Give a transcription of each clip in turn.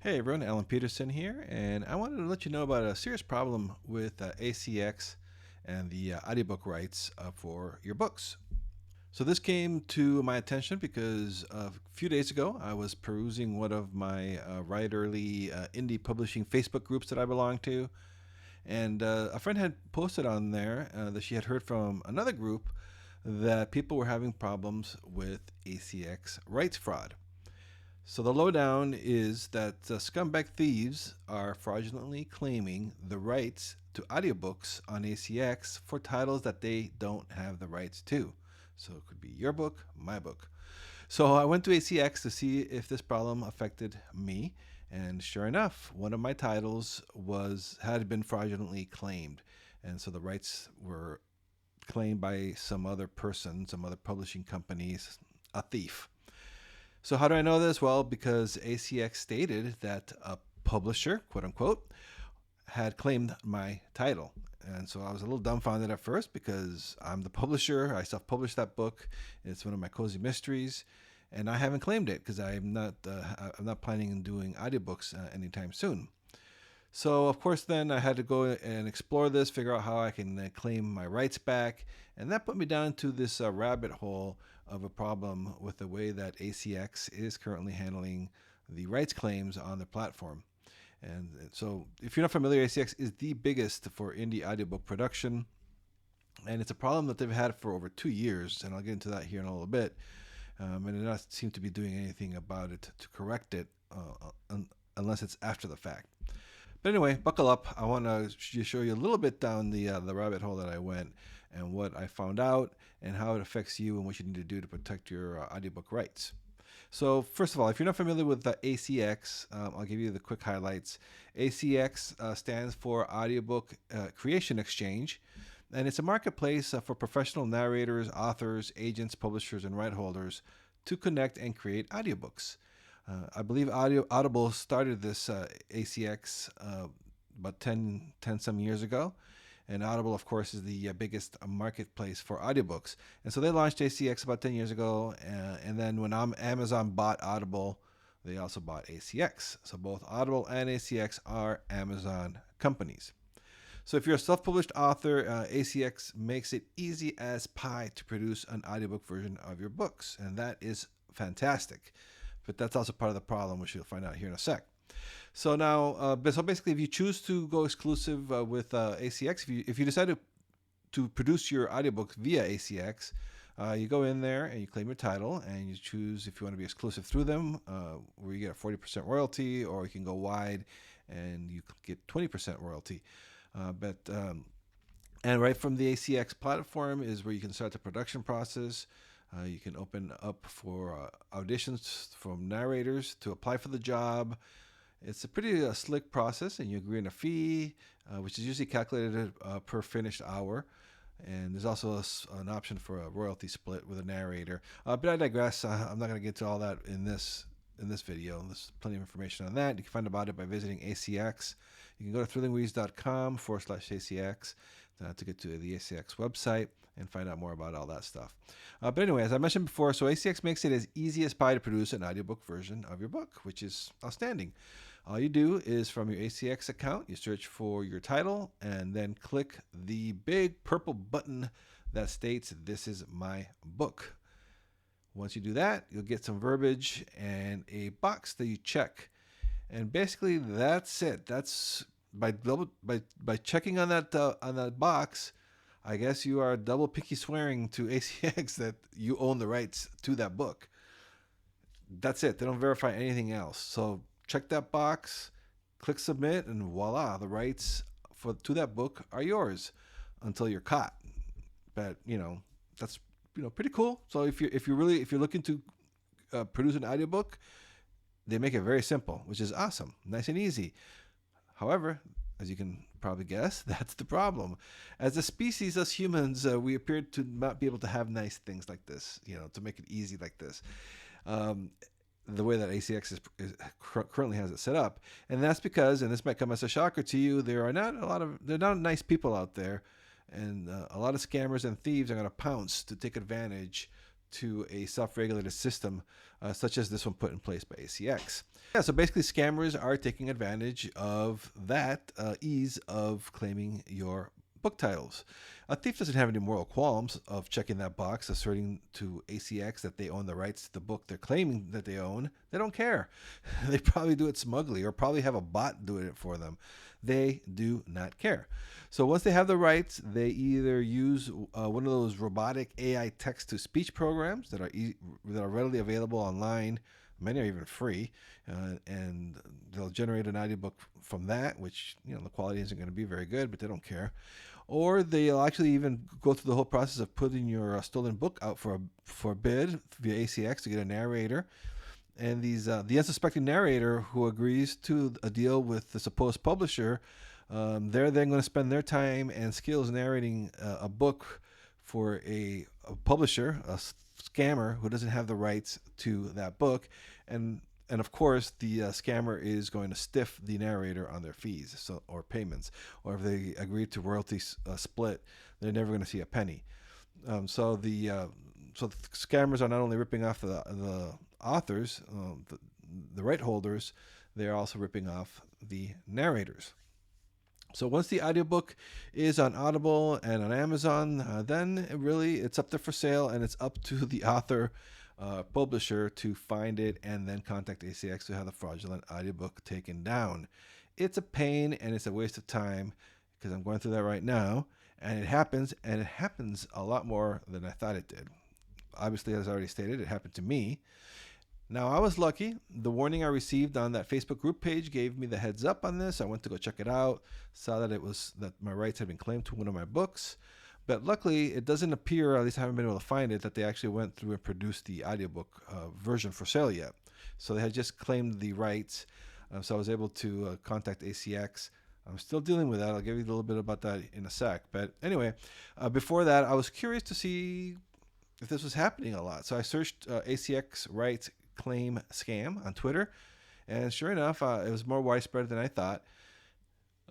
Hey everyone, Alan Peterson here, and I wanted to let you know about a serious problem with ACX and the audiobook rights for your books. So this came to my attention because a few days ago I was perusing one of my writerly indie publishing Facebook groups that I belong to, and a friend had posted on there that she had heard from another group that people were having problems with ACX rights fraud. So the lowdown is that scumbag thieves are fraudulently claiming the rights to audiobooks on ACX for titles that they don't have the rights to. So it could be your book, my book. So I went to ACX to see if this problem affected me, and sure enough, one of my titles had been fraudulently claimed, and so the rights were claimed by some other person, some other publishing companies, a thief. So how do I know this? Well, because ACX stated that a publisher, quote unquote, had claimed my title. And so I was a little dumbfounded at first because I'm the publisher. I self-published that book. It's one of my cozy mysteries, and I haven't claimed it because I'm not planning on doing audiobooks anytime soon. So of course, then I had to go and explore this, figure out how I can claim my rights back, and that put me down to this rabbit hole of a problem with the way that ACX is currently handling the rights claims on the platform. And so, if you're not familiar, ACX is the biggest for indie audiobook production, and it's a problem that they've had for over 2 years, and I'll get into that here in a little bit. And they don't seem to be doing anything about it to correct it, unless it's after the fact. But anyway, buckle up. I want to show you a little bit down the rabbit hole that I went and what I found out and how it affects you and what you need to do to protect your audiobook rights. So first of all, if you're not familiar with the ACX, I'll give you the quick highlights. ACX stands for Audiobook Creation Exchange, and it's a marketplace for professional narrators, authors, agents, publishers, and right holders to connect and create audiobooks. I believe Audible started this ACX about 10 some years ago. And Audible, of course, is the biggest marketplace for audiobooks. And so they launched ACX about 10 years ago. And then when Amazon bought Audible, they also bought ACX. So both Audible and ACX are Amazon companies. So if you're a self-published author, ACX makes it easy as pie to produce an audiobook version of your books. And that is fantastic. But that's also part of the problem, which you'll find out here in a sec. So now, so basically, if you choose to go exclusive with ACX, if you decide to produce your audiobook via ACX, you go in there and you claim your title, and you choose if you want to be exclusive through them, where you get a 40% royalty, or you can go wide and you get 20% royalty. And right from the ACX platform is where you can start the production process. You can open up for auditions from narrators to apply for the job. It's a pretty slick process, and you agree on a fee, which is usually calculated per finished hour. And there's also an option for a royalty split with a narrator. But I digress. I'm not going to get to all that in this video. There's plenty of information on that. You can find about it by visiting ACX. You can go to thrillingreads.com/ACX to get to the ACX website and find out more about all that stuff. But anyway, as I mentioned before, so ACX makes it as easy as pie to produce an audiobook version of your book, which is outstanding. All you do is from your ACX account, you search for your title and then click the big purple button that states, "This is my book." Once you do that, you'll get some verbiage and a box that you check. And basically that's it. That's by checking on that box, I guess you are double pinky swearing to ACX that you own the rights to that book. That's it. They don't verify anything else. So check that box, click submit, and voila, the rights to that book are yours until you're caught. But that's pretty cool. So if you're looking to produce an audiobook, they make it very simple, which is awesome, nice and easy. However, as you can probably guess, that's the problem. As a species, us humans, we appear to not be able to have nice things like this, to make it easy like this. The way that ACX currently has it set up, and that's because, and this might come as a shocker to you, there are not nice people out there, and a lot of scammers and thieves are going to pounce to take advantage to a self-regulated system such as this one put in place by ACX. Yeah, so basically scammers are taking advantage of that ease of claiming your book titles. A thief doesn't have any moral qualms of checking that box, asserting to ACX that they own the rights to the book they're claiming that they own. They don't care. They probably do it smugly or probably have a bot doing it for them. They do not care. So once they have the rights, they either use one of those robotic AI text-to-speech programs that are readily available online. Many are even free, and they'll generate an audiobook from that, which the quality isn't going to be very good, but they don't care. Or they'll actually even go through the whole process of putting your stolen book out for a bid via ACX to get a narrator. And the unsuspecting narrator who agrees to a deal with the supposed publisher, they're then going to spend their time and skills narrating a book for a publisher, a scammer who doesn't have the rights to that book, and of course the scammer is going to stiff the narrator on their fees or payments, or if they agree to royalty split, they're never going to see a penny. So the scammers are not only ripping off the authors, the right holders, they're also ripping off the narrators. So once the audiobook is on Audible and on Amazon, then it's up there for sale, and it's up to the author publisher to find it and then contact ACX to have the fraudulent audiobook taken down. It's a pain and it's a waste of time because I'm going through that right now, and it happens a lot more than I thought it did. Obviously, as I already stated, it happened to me. Now, I was lucky. The warning I received on that Facebook group page gave me the heads up on this. I went to go check it out, saw that my rights had been claimed to one of my books. But luckily, it doesn't appear, at least I haven't been able to find it, that they actually went through and produced the audiobook version for sale yet. So they had just claimed the rights. So I was able to contact ACX. I'm still dealing with that. I'll give you a little bit about that in a sec. But anyway, before that, I was curious to see if this was happening a lot. So I searched ACX rights claim scam on Twitter, and sure enough, it was more widespread than I thought.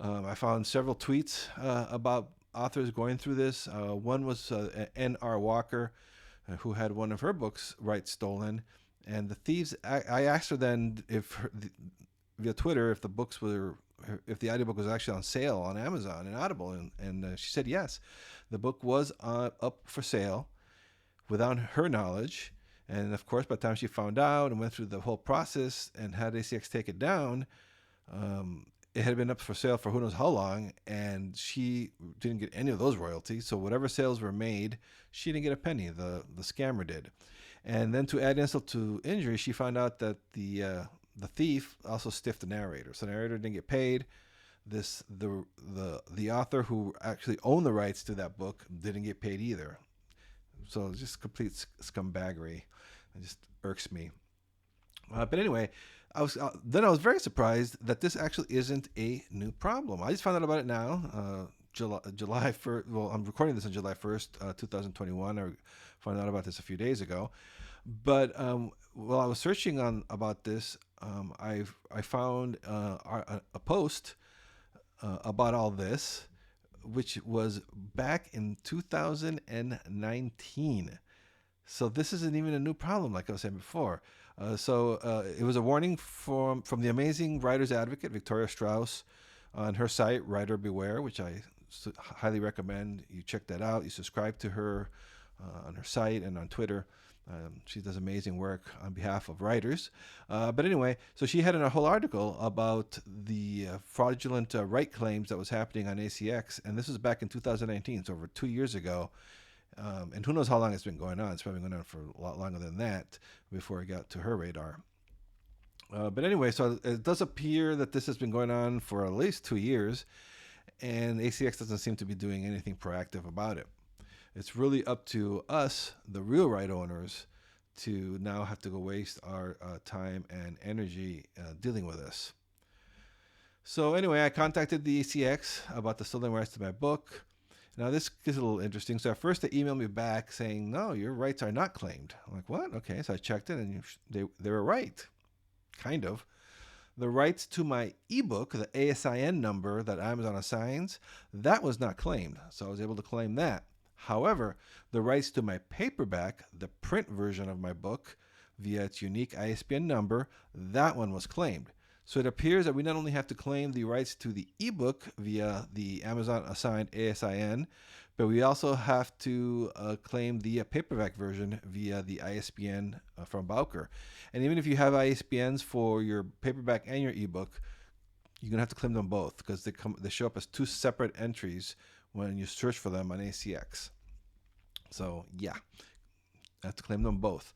I found several tweets about authors going through this. One was N.R. Walker, who had one of her books rights stolen, and the thieves. I asked her then via Twitter if the audiobook was actually on sale on Amazon and Audible, and she said yes, the book was up for sale without her knowledge. And of course, by the time she found out and went through the whole process and had ACX take it down, it had been up for sale for who knows how long, and she didn't get any of those royalties. So whatever sales were made, she didn't get a penny. The scammer did. And then to add insult to injury, she found out that the thief also stiffed the narrator. So the narrator didn't get paid. The author who actually owned the rights to that book didn't get paid either. So it's just complete scumbaggery. It just irks me. But anyway, I was very surprised that this actually isn't a new problem. I just found out about it now, July 1st. Well, I'm recording this on July 1st, 2021. I found out about this a few days ago. But while I was searching about this, I found a post about all this, which was back in 2019. So this isn't even a new problem, like I was saying before. It was a warning from the amazing writer's advocate, Victoria Strauss, on her site, Writer Beware, which I highly recommend you check that out. You subscribe to her on her site and on Twitter. She does amazing work on behalf of writers. But anyway, so she had a whole article about the fraudulent right claims that was happening on ACX. And this was back in 2019, so over 2 years ago. And who knows how long it's been going on. It's probably going on for a lot longer than that before it got to her radar. But anyway, so it does appear that this has been going on for at least 2 years. And ACX doesn't seem to be doing anything proactive about it. It's really up to us, the real right owners, to now have to go waste our time and energy dealing with this. So anyway, I contacted the ACX about the stolen rights to my book. Now this is a little interesting. So at first they emailed me back saying, no, your rights are not claimed. I'm like, what? Okay, so I checked it and they were right. Kind of. The rights to my ebook, the ASIN number that Amazon assigns, that was not claimed. So I was able to claim that. However, the rights to my paperback, the print version of my book, via its unique ISBN number, that one was claimed. So it appears that we not only have to claim the rights to the ebook via the Amazon assigned ASIN, but we also have to claim the paperback version via the ISBN from Bowker. And even if you have ISBNs for your paperback and your ebook, you're gonna have to claim them both because they show up as two separate entries when you search for them on ACX. So yeah, I have to claim them both.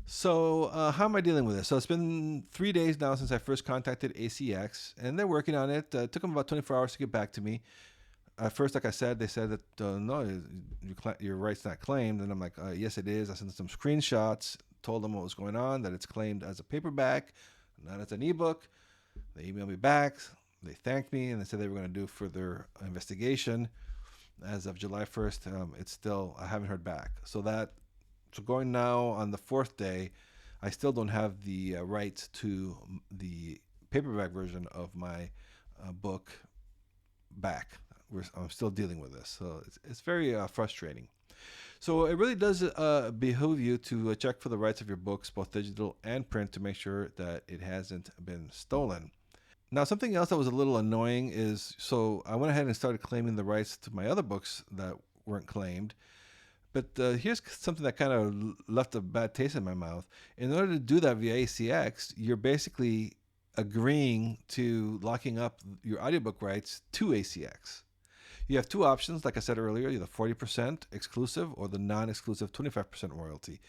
So how am I dealing with this? So it's been 3 days now since I first contacted ACX, and they're working on it. It took them about 24 hours to get back to me. At first, like I said, they said that no, your right's not claimed, and I'm like, yes, it is. I sent them some screenshots, told them what was going on, that it's claimed as a paperback, not as an ebook. They emailed me back. They thanked me, and they said they were going to do further investigation. As of July 1st, I haven't heard back. So going now on the fourth day, I still don't have the rights to the paperback version of my book back. I'm still dealing with this, so it's very frustrating. So it really does behoove you to check for the rights of your books, both digital and print, to make sure that it hasn't been stolen. Now, something else that was a little annoying is, so I went ahead and started claiming the rights to my other books that weren't claimed. But here's something that kind of left a bad taste in my mouth. In order to do that via ACX, you're basically agreeing to locking up your audiobook rights to ACX. You have two options, like I said earlier, either 40% exclusive or the non-exclusive 25% royalty.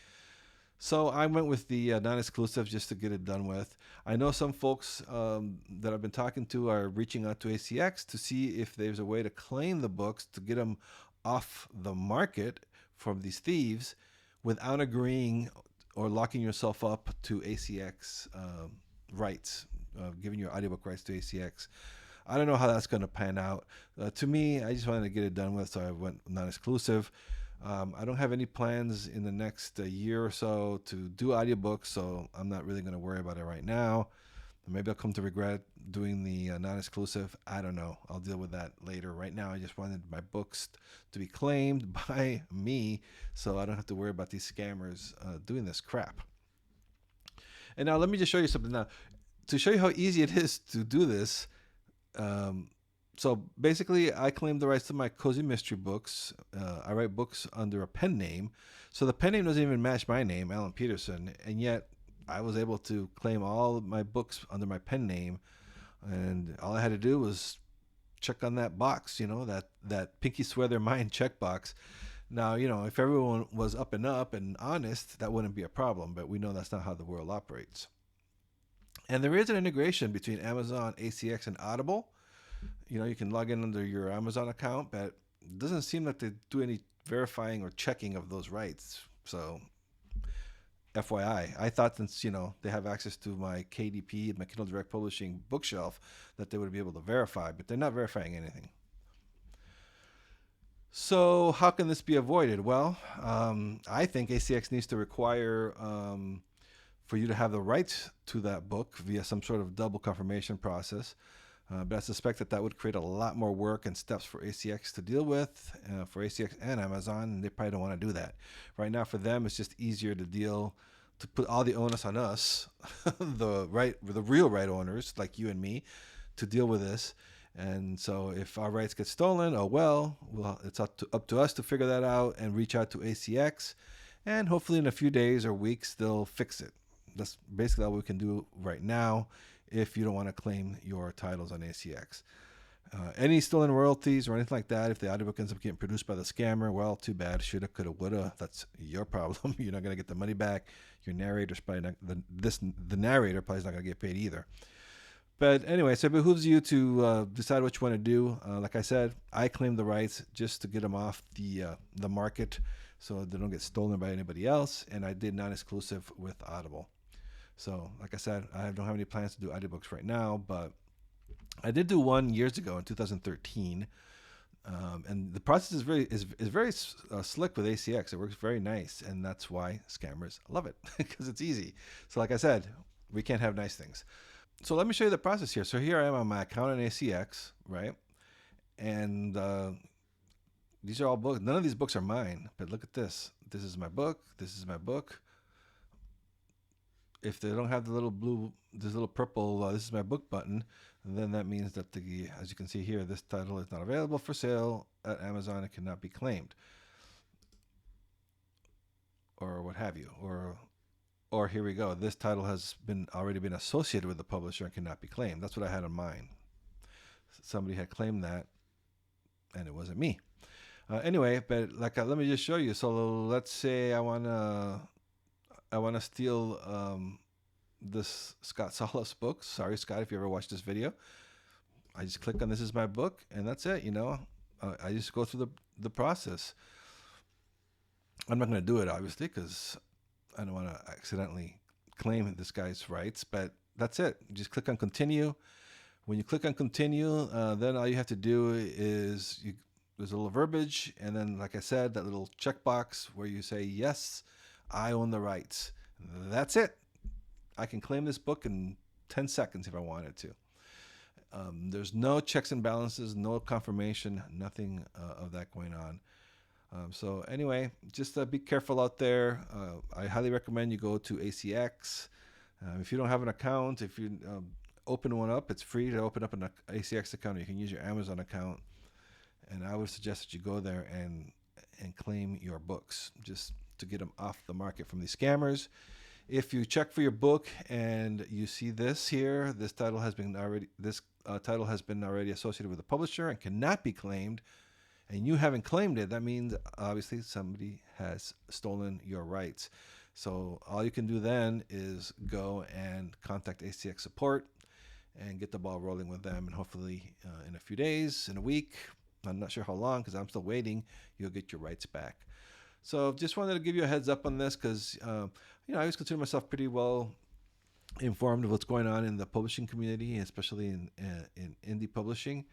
So I went with the non-exclusive just to get it done with. I know some folks that I've been talking to are reaching out to ACX to see if there's a way to claim the books to get them off the market from these thieves without agreeing or locking yourself up to ACX rights, giving your audiobook rights to ACX. I don't know how that's going to pan out. To me, I just wanted to get it done with, so I went non-exclusive. I don't have any plans in the next year or so to do audiobooks, so I'm not really going to worry about it right now. Maybe I'll come to regret doing the non-exclusive. I don't know. I'll deal with that later. Right now, I just wanted my books to be claimed by me, so I don't have to worry about these scammers doing this crap. And now let me just show you something now. To show you how easy it is to do this, so basically, I claim the rights to my cozy mystery books. I write books under a pen name. So the pen name doesn't even match my name, Alan Peterson, and yet I was able to claim all of my books under my pen name. And all I had to do was check on that box, that pinky swear their mind checkbox. Now, if everyone was up and honest, that wouldn't be a problem, but we know that's not how the world operates. And there is an integration between Amazon, ACX, and Audible. You can log in under your Amazon account, but it doesn't seem like they do any verifying or checking of those rights. So, FYI, I thought since, they have access to my KDP, my Kindle Direct Publishing bookshelf, that they would be able to verify, but they're not verifying anything. So how can this be avoided? Well, I think ACX needs to require for you to have the rights to that book via some sort of double confirmation process. But I suspect that would create a lot more work and steps for ACX to deal with, for ACX and Amazon, and they probably don't want to do that. Right now, for them, it's just easier to put all the onus on us, the real right owners like you and me, to deal with this. And so if our rights get stolen, it's up to us to figure that out and reach out to ACX, and hopefully in a few days or weeks they'll fix it. That's basically all we can do right now if you don't want to claim your titles on ACX. Any stolen royalties or anything like that, if the audiobook ends up getting produced by the scammer, well, too bad. Shoulda, coulda, woulda. That's your problem. You're not going to get the money back. Your narrator's probably not, the narrator probably is not going to get paid either. But anyway, so it behooves you to decide what you want to do. Like I said, I claim the rights just to get them off the market so they don't get stolen by anybody else. And I did non-exclusive with Audible. So like I said, I don't have any plans to do audiobooks right now, but I did do one years ago in 2013. And the process is very slick with ACX. It works very nice, and that's why scammers love it, because it's easy. So like I said, we can't have nice things. So let me show you the process here. So here I am on my account in ACX, right? And These are all books. None of these books are mine, but look at this. This is my book. This is my book. If they don't have the little blue, this little purple, this is my book button, then that means that as you can see here, this title is not available for sale at Amazon. It cannot be claimed, or what have you, or here we go. This title has already been associated with the publisher and cannot be claimed. That's what I had in mind. Somebody had claimed that, and it wasn't me. Anyway, but let me just show you. So let's say I wanna steal this Scott Solis book. Sorry, Scott, if you ever watched this video. I just click on this is my book, and that's it. I just go through the process. I'm not going to do it, obviously, because I don't want to accidentally claim this guy's rights, but that's it. You just click on continue. When you click on continue, then all you have to do is there's a little verbiage, and then, like I said, that little checkbox where you say, yes, I own the rights. That's it. I can claim this book in 10 seconds if I wanted to. There's no checks and balances, no confirmation, nothing of that going on. So anyway, just be careful out there. I highly recommend you go to ACX. If you don't have an account, if you open one up, it's free to open up an ACX account. You can use your Amazon account. And I would suggest that you go there and claim your books, just to get them off the market from these scammers. If you check for your book and you see this here, this title has been already associated with the publisher and cannot be claimed, and you haven't claimed it, that means obviously somebody has stolen your rights. So all you can do then is go and contact ACX support and get the ball rolling with them, and hopefully in a few days, in a week, I'm not sure how long because I'm still waiting, you'll get your rights back. So just wanted to give you a heads up on this because I always consider myself pretty well informed of what's going on in the publishing community, especially in indie publishing.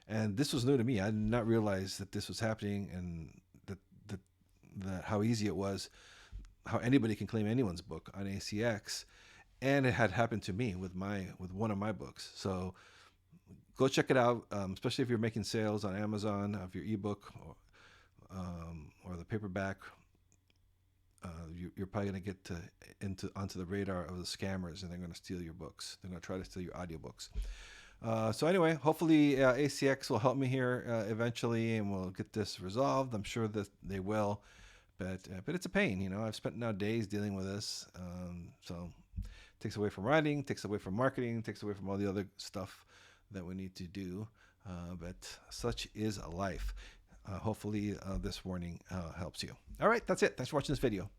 And this was new to me. I did not realize that this was happening, and that how easy it was, how anybody can claim anyone's book on ACX. And it had happened to me with one of my books. So go check it out, especially if you're making sales on Amazon of your ebook or the paperback. You're probably going to get onto the radar of the scammers, and they're going to steal your books. They're going to try to steal your audiobooks. So anyway, hopefully ACX will help me here eventually, and we'll get this resolved. I'm sure that they will, but it's a pain. I've spent now days dealing with this. So it takes away from writing, takes away from marketing, takes away from all the other stuff that we need to do. But such is life. Hopefully this warning helps you. All right, that's it. Thanks for watching this video.